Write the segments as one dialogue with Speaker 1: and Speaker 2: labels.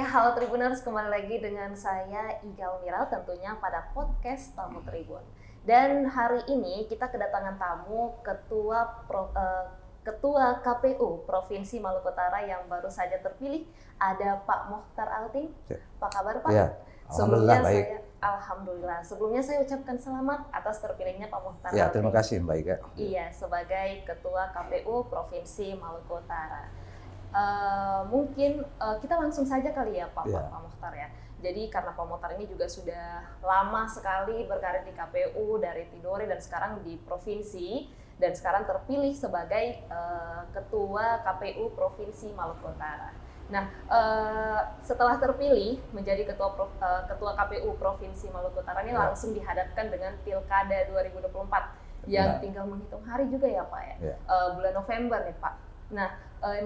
Speaker 1: halo Tribuners, kembali lagi dengan saya Iga Miral tentunya pada podcast Tamu Tribun. Dan hari ini kita kedatangan tamu Ketua KPU Provinsi Maluku Utara yang baru saja terpilih, ada Pak Mokhtar Altin. Apa kabar Pak?
Speaker 2: Ya, alhamdulillah baik.
Speaker 1: Alhamdulillah. Sebelumnya saya ucapkan selamat atas terpilihnya Pak Mokhtar
Speaker 2: Ya,
Speaker 1: Altin.
Speaker 2: terima kasih Mbak Iga.
Speaker 1: Iya, sebagai Ketua KPU Provinsi Maluku Utara. Mungkin kita langsung saja kali ya Pak Mokhtar ya. Jadi karena Pak Mokhtar ini juga sudah lama sekali berkarir di KPU dari Tidore dan sekarang di provinsi dan sekarang terpilih sebagai Ketua KPU Provinsi Maluku Utara. Nah, setelah terpilih menjadi Ketua KPU Provinsi Maluku Utara ini langsung dihadapkan dengan Pilkada 2024 yang tinggal menghitung hari juga ya Pak ya. Bulan November nih Pak. Nah,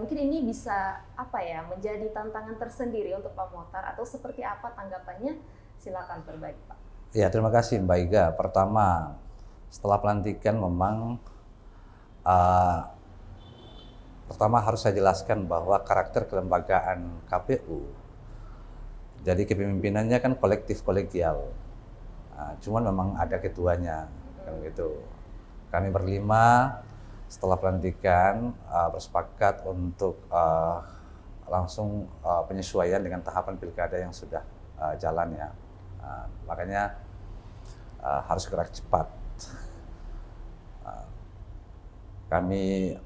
Speaker 1: mungkin ini bisa menjadi tantangan tersendiri untuk Pak Mokhtar atau seperti apa tanggapannya? Silakan berbagi Pak.
Speaker 2: Ya, terima kasih Mbak Iga. Pertama, setelah pelantikan memang pertama harus saya jelaskan bahwa karakter kelembagaan KPU, jadi kepemimpinannya kan kolektif kolegial. Cuman memang ada ketuanya, kan gitu. Kami berlima setelah pelantikan bersepakat untuk langsung penyesuaian dengan tahapan pilkada yang sudah jalan ya. Makanya harus gerak cepat. Kami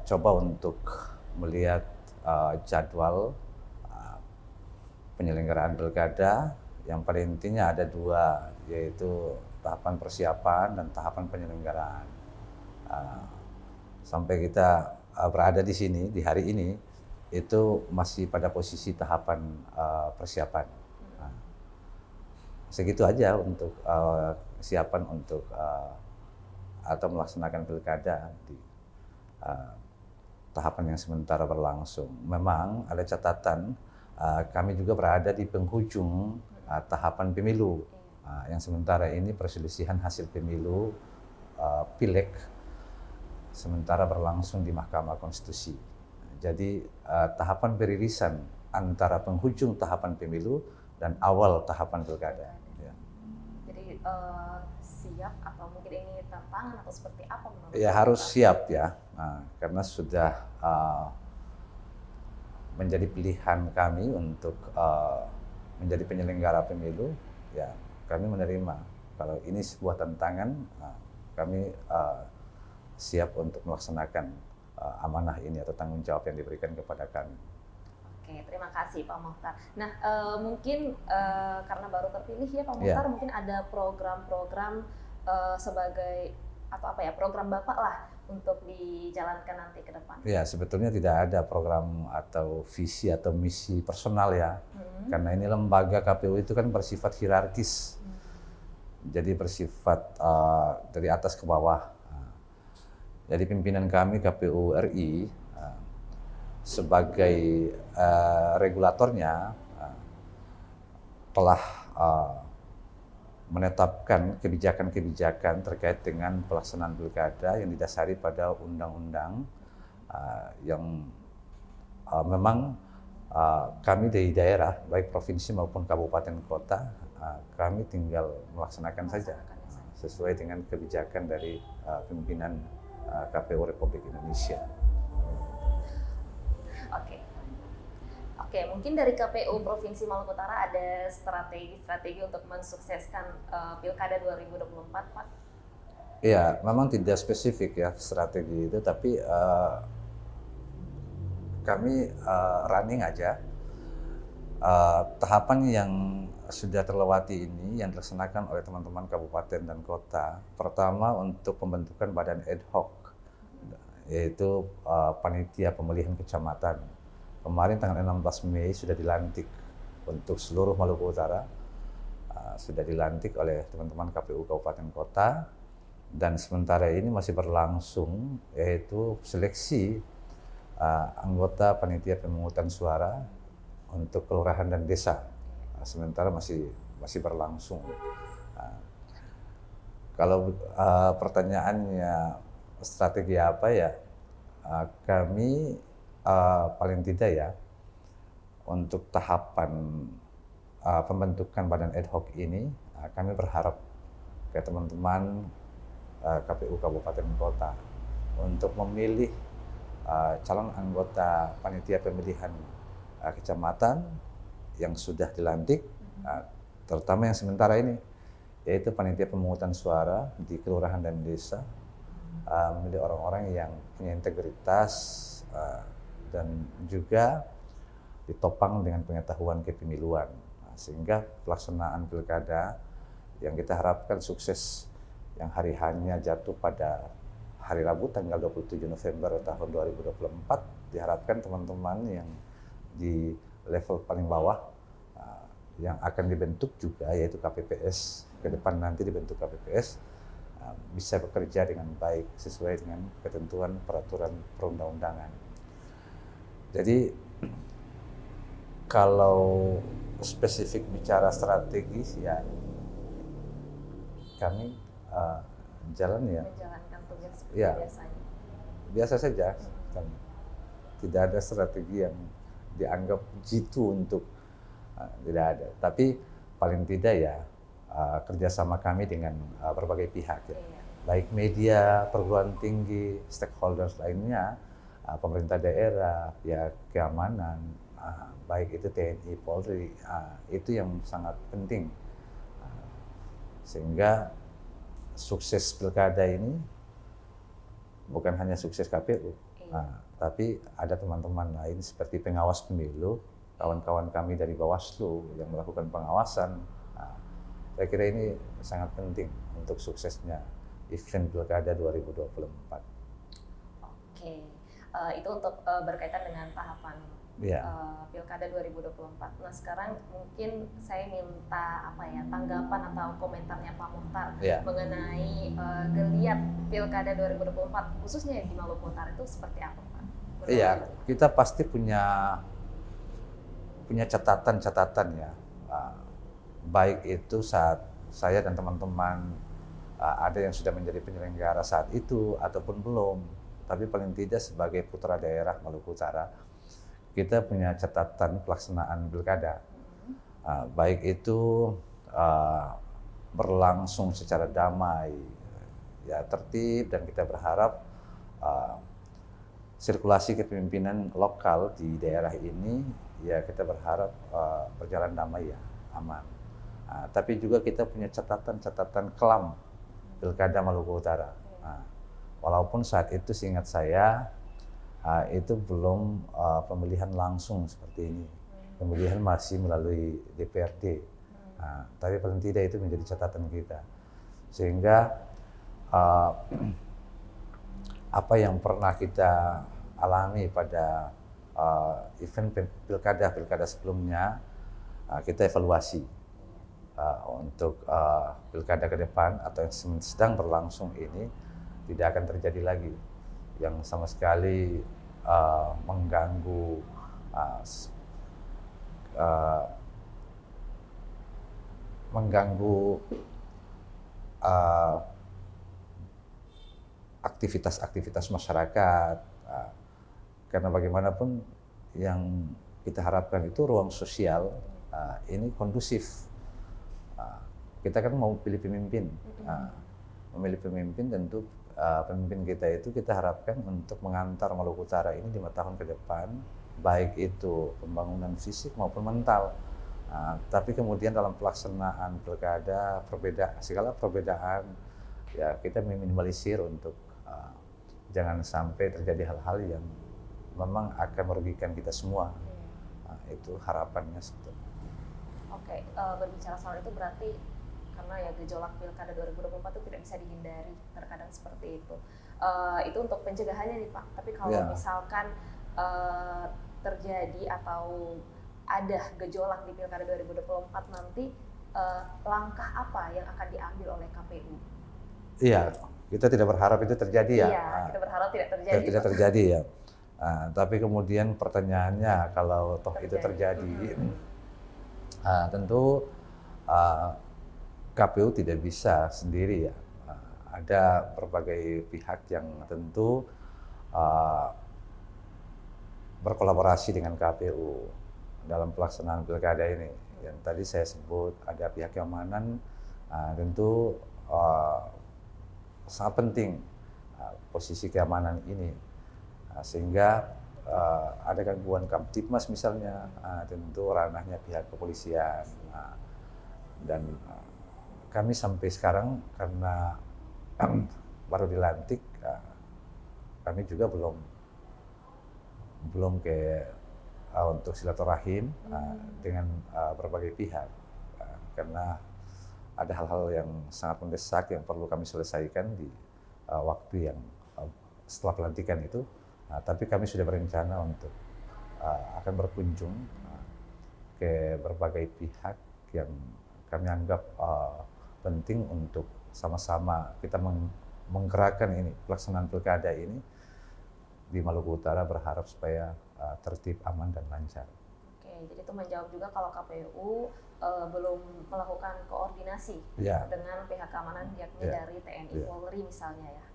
Speaker 2: coba untuk melihat jadwal penyelenggaraan pilkada yang pada intinya ada dua, yaitu tahapan persiapan dan tahapan penyelenggaraan. Sampai kita berada di sini di hari ini itu masih pada posisi tahapan persiapan. Segitu aja untuk kesiapan untuk atau melaksanakan pilkada di tahapan yang sementara berlangsung. Memang ada catatan kami juga berada di penghujung tahapan pemilu yang sementara ini perselisihan hasil pemilu pileg sementara berlangsung di Mahkamah Konstitusi. Jadi tahapan peririsan antara penghujung tahapan pemilu dan awal tahapan pilkada. Ya.
Speaker 1: Jadi siap atau mungkin ini tantangan atau seperti apa menurut
Speaker 2: ya harus siap ya, karena sudah menjadi pilihan kami untuk menjadi penyelenggara pemilu. Ya kami menerima kalau ini sebuah tantangan. Kami siap untuk melaksanakan amanah ini atau tanggung jawab yang diberikan kepada kami.
Speaker 1: Oke, terima kasih Pak Mokhtar. Nah, mungkin karena baru terpilih ya Pak Mokhtar, mungkin ada program-program sebagai program Bapak lah untuk dijalankan nanti ke depan.
Speaker 2: Ya, sebetulnya tidak ada program atau visi atau misi personal ya, karena ini lembaga KPU itu kan bersifat hierarkis. Jadi bersifat dari atas ke bawah. Jadi pimpinan kami KPU RI sebagai regulatornya telah menetapkan kebijakan-kebijakan terkait dengan pelaksanaan pilkada yang didasari pada undang-undang yang memang kami dari daerah, baik provinsi maupun kabupaten kota, kami tinggal melaksanakan saja sesuai dengan kebijakan dari pimpinan KPU Republik Indonesia.
Speaker 1: Oke, mungkin dari KPU Provinsi Maluku Utara ada strategi untuk mensukseskan Pilkada 2024, Pak?
Speaker 2: Ya, memang tidak spesifik ya strategi itu, tapi kami running aja. Tahapan yang sudah terlewati ini yang dilaksanakan oleh teman-teman kabupaten dan kota. Pertama untuk pembentukan badan ad hoc, yaitu panitia pemilihan kecamatan. Kemarin tanggal 16 Mei sudah dilantik untuk seluruh Maluku Utara. Sudah dilantik oleh teman-teman KPU kabupaten kota dan sementara ini masih berlangsung yaitu seleksi anggota panitia pemungutan suara untuk kelurahan dan desa. Sementara masih berlangsung. Kalau pertanyaannya strategi apa ya, kami paling tidak ya untuk tahapan pembentukan badan ad hoc ini, kami berharap ke teman-teman KPU Kabupaten Kota untuk memilih calon anggota panitia pemilihan kecamatan yang sudah dilantik, terutama yang sementara ini, yaitu panitia pemungutan suara di kelurahan dan desa, memilih orang-orang yang punya integritas dan juga ditopang dengan pengetahuan kepemiluan, sehingga pelaksanaan pilkada yang kita harapkan sukses, yang hari hanya jatuh pada hari Rabu tanggal 27 November tahun 2024, diharapkan teman-teman yang di level paling bawah yang akan dibentuk juga, yaitu KPPS, ke depan nanti dibentuk KPPS, bisa bekerja dengan baik sesuai dengan ketentuan peraturan perundang-undangan. Jadi kalau spesifik bicara strategis, ya kami jalan ya.
Speaker 1: Menjalankan tugas seperti
Speaker 2: Ya,
Speaker 1: biasanya.
Speaker 2: biasa saja. Tidak ada strategi yang dianggap jitu untuk tidak ada. Tapi paling tidak ya kerjasama kami dengan berbagai pihak ya.
Speaker 1: Iya.
Speaker 2: Baik media, perguruan tinggi, stakeholders lainnya, pemerintah daerah, pihak keamanan, baik itu TNI, Polri, itu yang sangat penting. Sehingga sukses pilkada ini bukan hanya sukses KPU, tapi ada teman-teman lain seperti pengawas pemilu, kawan-kawan kami dari Bawaslu yang melakukan pengawasan. Saya kira ini sangat penting untuk suksesnya event pilkada 2024.
Speaker 1: Oke, itu untuk berkaitan dengan tahapan pilkada 2024. Nah sekarang mungkin saya minta tanggapan atau komentarnya Pak Mukhtar mengenai geliat pilkada 2024 khususnya di Maluku Utara itu seperti apa Pak?
Speaker 2: Iya, kita pasti punya catatan-catatan ya, baik itu saat saya dan teman-teman ada yang sudah menjadi penyelenggara saat itu ataupun belum, tapi paling tidak sebagai putra daerah Maluku Utara, kita punya catatan pelaksanaan pilkada, baik itu berlangsung secara damai, ya tertib, dan kita berharap sirkulasi kepemimpinan lokal di daerah ini, ya kita berharap berjalan damai ya, aman. Tapi juga kita punya catatan kelam pilkada Maluku Utara. Walaupun saat itu seingat saya itu belum pemilihan langsung seperti ini, pemilihan masih melalui DPRD. Tapi paling tidak itu menjadi catatan kita, sehingga apa yang pernah kita alami pada event pilkada sebelumnya, kita evaluasi untuk pilkada ke depan atau yang sedang berlangsung ini tidak akan terjadi lagi yang sama sekali mengganggu aktivitas masyarakat, karena bagaimanapun yang kita harapkan itu ruang sosial ini kondusif. Kita kan mau pilih pemimpin, memilih pemimpin, tentu pemimpin kita itu kita harapkan untuk mengantar Maluku Utara ini 5 tahun ke depan, baik itu pembangunan fisik maupun mental. Tapi kemudian dalam pelaksanaan pilkada, segala perbedaan, ya kita meminimalisir untuk jangan sampai terjadi hal-hal yang memang akan merugikan kita semua. Itu harapannya sebetulnya.
Speaker 1: Oke, berbicara soal itu berarti karena ya gejolak pilkada 2024 itu tidak bisa dihindari, terkadang seperti itu. Itu untuk pencegahannya nih Pak. Tapi kalau misalkan terjadi atau ada gejolak di pilkada 2024 nanti, langkah apa yang akan diambil oleh KPU?
Speaker 2: Iya, kita tidak berharap itu terjadi ya.
Speaker 1: Iya, kita berharap tidak terjadi.
Speaker 2: Tidak terjadi ya. Tapi kemudian pertanyaannya, kalau toh itu terjadi, tentu KPU tidak bisa sendiri ya. Ada berbagai pihak yang tentu berkolaborasi dengan KPU. dalam pelaksanaan pilkada ini. Yang tadi saya sebut ada pihak keamanan, tentu sangat penting posisi keamanan ini, sehingga ada gangguan Kamtibmas misalnya, tentu ranahnya pihak kepolisian. Dan kami sampai sekarang karena baru dilantik, kami juga belum untuk silaturahim dengan berbagai pihak, karena ada hal-hal yang sangat mendesak yang perlu kami selesaikan di waktu yang setelah pelantikan itu. Tapi kami sudah berencana untuk akan berkunjung ke berbagai pihak yang kami anggap penting untuk sama-sama kita menggerakkan ini pelaksanaan pilkada ini di Maluku Utara, berharap supaya tertib, aman, dan lancar.
Speaker 1: Oke, jadi itu menjawab juga kalau KPU belum melakukan koordinasi dengan pihak keamanan, yakni dari TNI, Polri misalnya ya,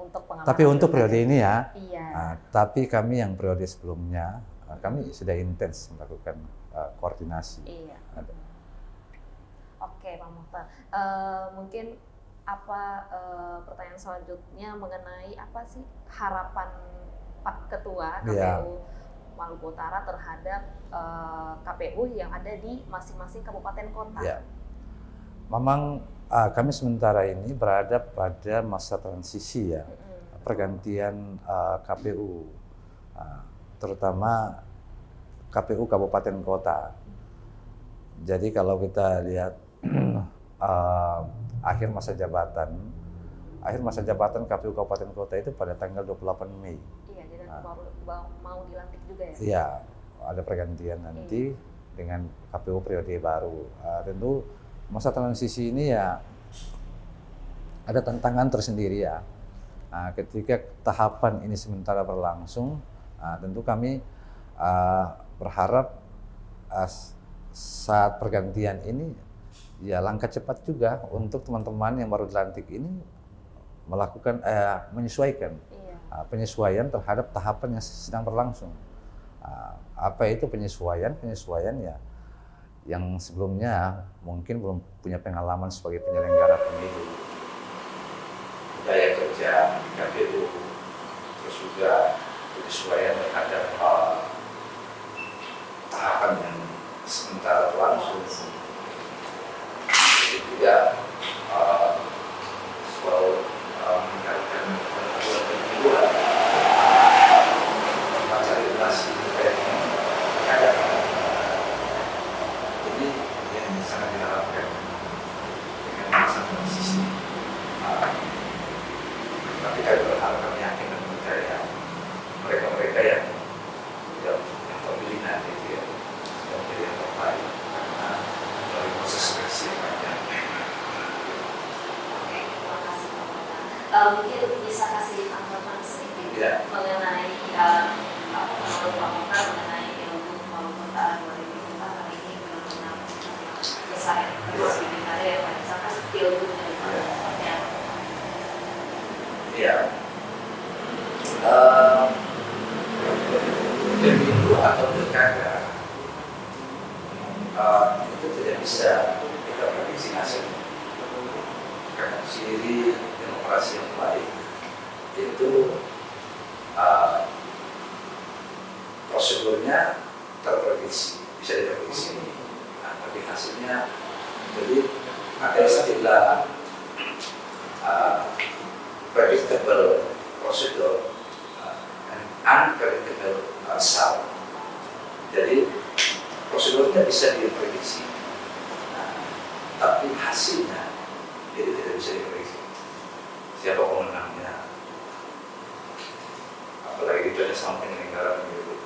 Speaker 1: untuk pengamanan.
Speaker 2: Tapi untuk periode ini ya,
Speaker 1: iya.
Speaker 2: Tapi kami yang periode sebelumnya, kami sudah intens melakukan koordinasi.
Speaker 1: Iya. Oke, Pak Mokhtar. Mungkin pertanyaan selanjutnya mengenai apa sih harapan Pak Ketua KPU Maluku Utara terhadap KPU yang ada di masing-masing kabupaten kota?
Speaker 2: Ya. Memang kami sementara ini berada pada masa transisi ya, pergantian KPU, terutama KPU kabupaten kota. Jadi kalau kita lihat akhir masa jabatan KPU kabupaten kota itu pada tanggal 28 Mei.
Speaker 1: Iya, jadi baru mau dilantik juga ya?
Speaker 2: Iya, ada pergantian nanti dengan KPU periode baru. Tentu masa transisi ini ya ada tantangan tersendiri ya. Ketika tahapan ini sementara berlangsung, tentu kami berharap saat pergantian ini ya langkah cepat juga untuk teman-teman yang baru dilantik ini melakukan menyesuaikan penyesuaian terhadap tahapan yang sedang berlangsung. Apa itu penyesuaian? Penyesuaian ya yang sebelumnya mungkin belum punya pengalaman sebagai penyelenggara pemilu, budaya kerja KPU, terus juga penyesuaian terhadap tahapan yang sementara berlangsung. Jadi juga soal meningkatkan pengetahuan pemiluan, membaca regulasi terkait dengan keadaan. Ini yang sangat diharapkan dengan masa transisi. Tapi kami berharap, kami yakin dan percaya mereka-mereka yang terpilih nanti itu ya sudah menjadi yang terbaik karena melalui proses seleksi yang panjang.
Speaker 1: Oke, terima kasih Pak Mokhtar. Mungkin bisa kasih tanggapan sedikit mengenai menurut Pak Mokhtar mengenai Pilgub Maluku Utara 2024 kali ini benar-benar besar ya, signifikan ya Pak. Misalkan Pilgub dari seperti apa?
Speaker 2: Iya. Pemilu atau pilkada itu tidak bisa kita prediksi hasil, karena ciri demokrasi yang baik itu prosedurnya terprediksi, bisa diprediksi, tapi hasilnya jadi ada istilah predictable prosedur and unpredictable result. Jadi prosedurnya bisa diprediksi, tapi hasilnya itu tidak bisa diprediksi. Siapa pemenangnya? Apalagi itu ada sama penyelenggara pemilu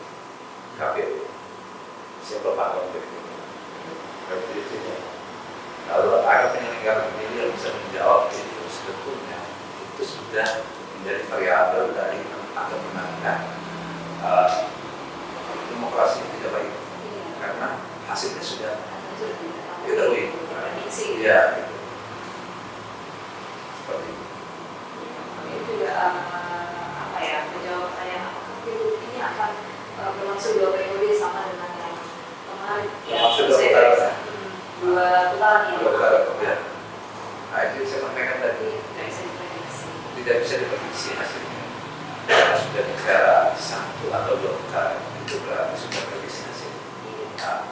Speaker 2: KPU. Siapa bakal pemilu? Kalau ada penyelenggara pemilu yang bisa menjawab itu sebetulnya itu sudah menjadi variabel dari atau menangkan demokrasi yang tidak baik, karena hasilnya sudah diketahui. Iya, gitu. Seperti itu.
Speaker 1: Ini juga menjawab pertanyaan apakah Pilgub ini akan berlangsung 2 periode sama dengan yang kemarin ya,
Speaker 2: Maksud putaran?
Speaker 1: dua putaran ya.
Speaker 2: Dua putaran, ya. Nah itu saya sampaikan tadi.
Speaker 1: Tidak bisa diprediksi.
Speaker 2: Tidak bisa diprediksi hasilnya. Karena sudah bicara satu atau dua putaran itu berarti sudah prediksi hasil. Nah,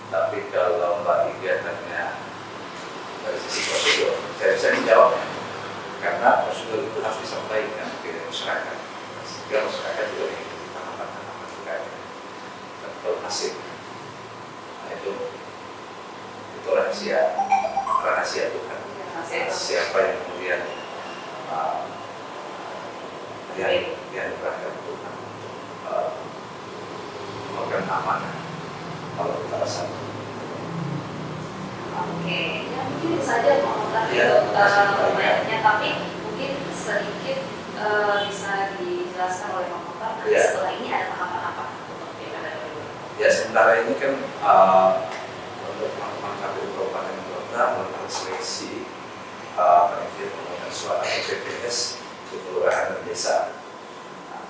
Speaker 2: tapi kalau Mbak Iga tanya dari sisi prosedur, saya bisa menjawabnya. Karena prosedur itu harus disampaikan ke masyarakat, sehingga masyarakat juga mengikuti tahapan-tahapan terkait atau hasil. Nah itu rahasia Tuhan. Siapa yang kemudian yang diberangkat Tuhan untuk melakukan amanah kalau kita rasa.
Speaker 1: Oke, ya mungkin itu saja Pak
Speaker 2: Ya,
Speaker 1: pertanyaannya, tapi mungkin sedikit bisa dijelaskan oleh Pak Mokhtar.
Speaker 2: Ya.
Speaker 1: Setelah ini ada tahapan apa untuk pilkada 2024?
Speaker 2: Ya sementara ini kan untuk teman-teman KPU Kabupaten Kota melakukan seleksi panitia pemungutan suara atau PPS di kelurahan dan desa. Nah,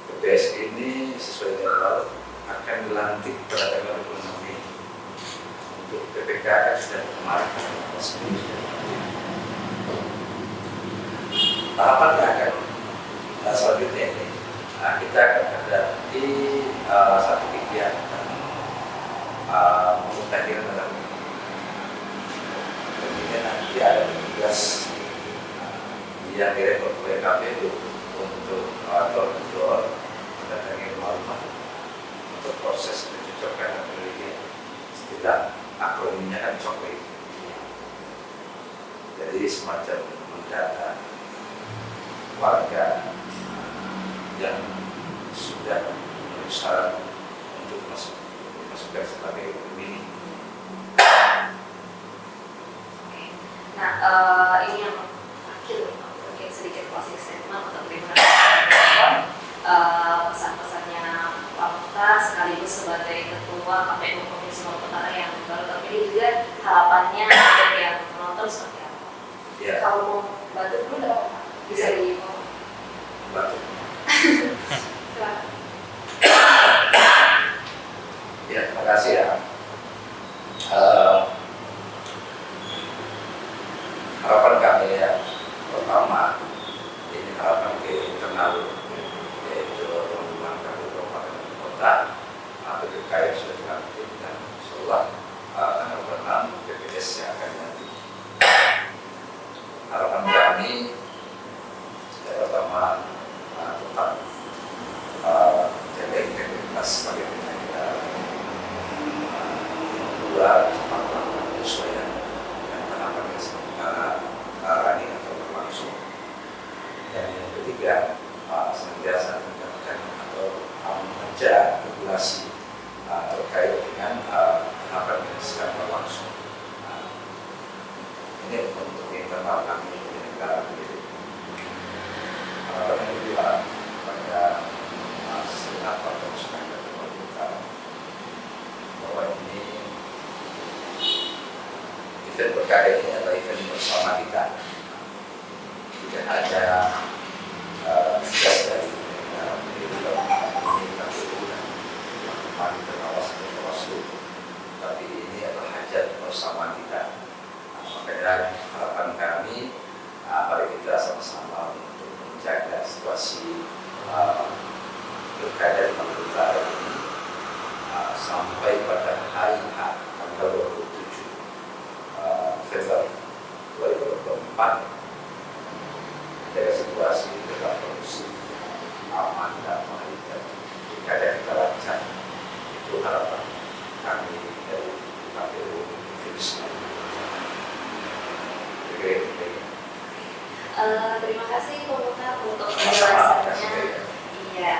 Speaker 2: PPS ini sesuai jadwal akan dilantik pada tanggal 26 Mei. Untuk PPK kan sudah kemarin tahapannya akan selanjutnya ini. Nah, kita akan ada di satu kegiatan mengutahkan dalam kemudian nanti ada tugas yang direkod oleh KPU untuk door-to-door mendatangi rumah-rumah untuk proses pencocokan dan penelitian. Istilah akronimnya kan coklit. Jadi semacam mendata warga yang sudah memenuhi syarat untuk dimasukkan sebagai pemilih.
Speaker 1: Nah, ini yang terakhir, mungkin sedikit closing statement untuk terima pesan-pesannya Pak Mokhtar sekaligus sebagai Ketua KPU Provinsi Maluku Utara yang baru terpilih, juga harapannya untuk yang menonton seperti apa?
Speaker 2: Ya.
Speaker 1: Kalau mau bantu dulu nggak apa-apa, bisa
Speaker 2: Ya.
Speaker 1: dibantu.
Speaker 2: Ya, terima kasih ya. Harapan kami ya, pertama ini harapan ke internal, yaitu teman-teman KPU Kabupaten Kota atau yang sudah dilantik dan insyaallah tanggal 6 PPS yang akan dilantik. Harapan kami yang pertama tetap jaga integritas sebagai penyelenggara. Yang kedua, cepat melakukan penyesuaian dengan tahapan yang running atau berlangsung. Dan yang ketiga, senantiasa menegakkan atau mengejar regulasi terkait dengan tahapan yang sedang berlangsung. Ini untuk internal kami di negara ini. Harapan yang kedua pada senat atau masyarakat kita bahwa ini event berkada ini adalah event bersama kita. Tidak ada tugas dari negara ini KPU dan teman-teman pengawasan Bawaslu, tapi ini adalah hajat bersama kita. Makanya harapan kami mari kita sama-sama untuk menjaga situasi pilkada di Maluku Utara ini sampai pada hari H tanggal 27 Februari 2024 dari situasi tetap kondusif, aman, damai, dan pilkada kita lancar. Itu harapan kami dari KPU Provinsi.
Speaker 1: Terima kasih Pak Mokhtar untuk penjelasannya. Iya,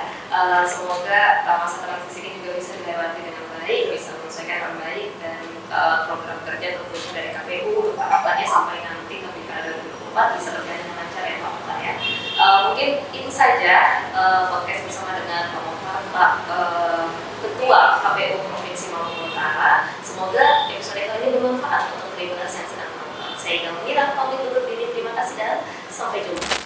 Speaker 1: semoga masa transisi ini juga bisa dilewati dengan baik, bisa menyesuaikan dengan baik, dan program kerja tentunya dari KPU harapannya sampai nanti ke pilkada 2024 bisa berjalan dengan lancar ya Pak Mokhtar ya. Mungkin itu saja podcast bersama dengan Pak Mokhtar, Pak Ketua KPU Provinsi Maluku Utara. Semoga episode kali ini bermanfaat untuk tribuners yang sedang menonton. Saya Ida Mengira, pamit undur diri. Terima kasih dan sampai jumpa.